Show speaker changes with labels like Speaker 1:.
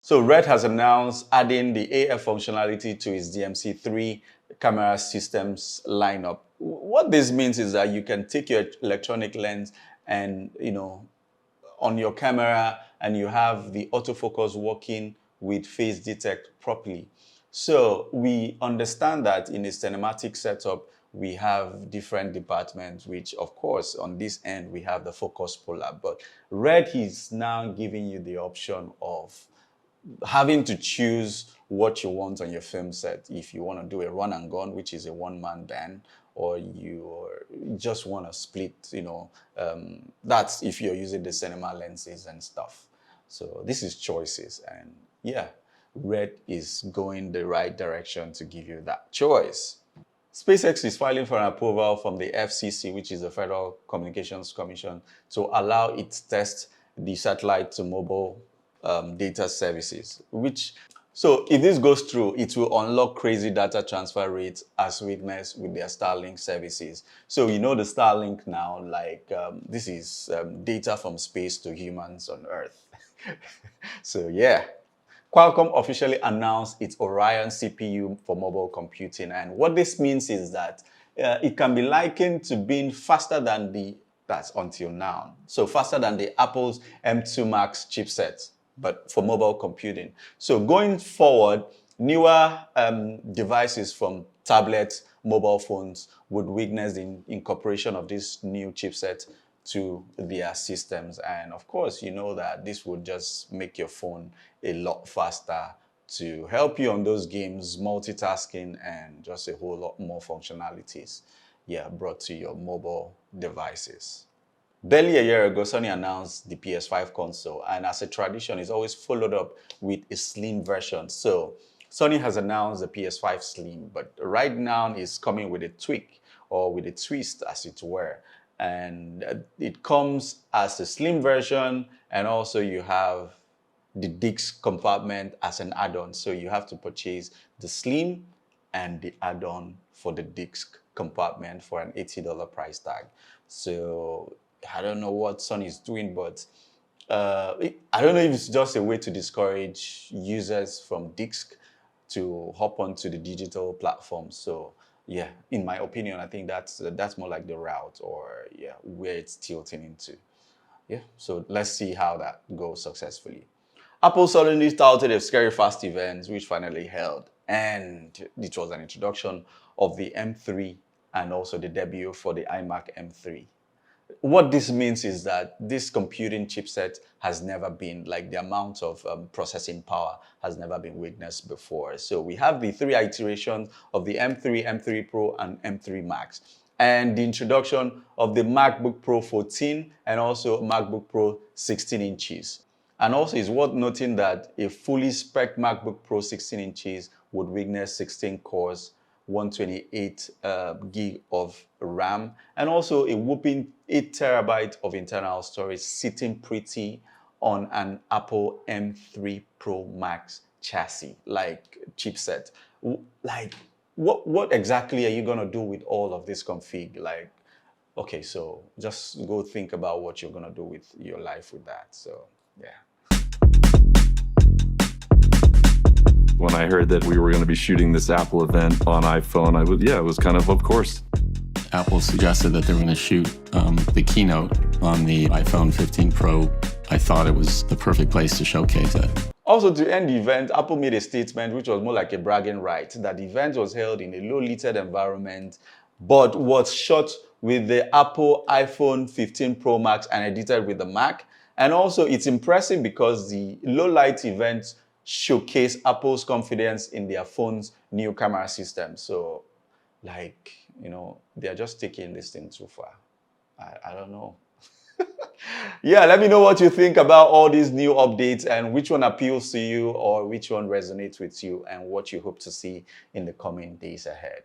Speaker 1: So Red has announced adding the AF functionality to its DMC3 camera systems lineup. What this means is that you can take your electronic lens and, on your camera, and you have the autofocus working with face detect properly. So we understand that in a cinematic setup, we have different departments, which of course on this end, we have the focus puller, but Red is now giving you the option of having to choose what you want on your film set. If you want to do a run and gun, which is a one-man band, or you just want to split, that's if you're using the cinema lenses and stuff. So this is choices, and yeah, Red is going the right direction to give you that choice. SpaceX is filing for an approval from the FCC, which is the Federal Communications Commission, to allow it to test the satellite to mobile data services, so if this goes through, it will unlock crazy data transfer rates as witnessed with their Starlink services. So the Starlink now, this is data from space to humans on Earth. So yeah. Qualcomm officially announced its Orion CPU for mobile computing, and what this means is that it can be likened to being faster than that's until now, so faster than the Apple's M2 Max chipset, but for mobile computing. So going forward, newer devices from tablets, mobile phones would witness the incorporation of this new chipset to their systems. And of course, you know that this would just make your phone a lot faster to help you on those games, multitasking, and just a whole lot more functionalities, brought to your mobile devices. Barely a year ago, Sony announced the PS5 console, and as a tradition, it's always followed up with a slim version. So Sony has announced the PS5 Slim, but right now it's coming with a tweak, or with a twist, as it were. And it comes as a slim version, and also you have the disc compartment as an add-on. So you have to purchase the slim and the add-on for the disc compartment for an $80 price tag. So I don't know what Sony is doing, but I don't know if it's just a way to discourage users from disc to hop onto the digital platform. So yeah, in my opinion, I think that's more like the route, or where it's tilting into. Yeah, so let's see how that goes successfully. Apple suddenly touted a Scary Fast event, which finally held, and it was an introduction of the M3 and also the debut for the iMac M3. What this means is that this computing chipset has never been, like, the amount of processing power has never been witnessed before. So we have the 3 iterations of the M3, M3 Pro, and M3 Max, and the introduction of the MacBook Pro 14 and also MacBook Pro 16 inches. And also it's worth noting that a fully spec MacBook Pro 16 inches would witness 16 cores, 128 gig of RAM, and also a whopping 8 terabytes of internal storage, sitting pretty on an Apple M3 Pro Max chassis, like chipset. Like, what exactly are you gonna do with all of this config? Like, okay, so just go think about what you're gonna do with your life with that. So yeah.
Speaker 2: When I heard that we were going to be shooting this Apple event on iPhone, it was kind of course.
Speaker 3: Apple suggested that they were going to shoot the keynote on the iPhone 15 Pro. I thought it was the perfect place to showcase it.
Speaker 1: Also, to end the event, Apple made a statement which was more like a bragging right, that the event was held in a low-lighted environment, but was shot with the Apple iPhone 15 Pro Max and edited with the Mac. And also, it's impressive because the low-light event showcase Apple's confidence in their phone's new camera system. So, they're just taking this thing too far. I don't know. Yeah, let me know what you think about all these new updates, and which one appeals to you, or which one resonates with you, and what you hope to see in the coming days ahead.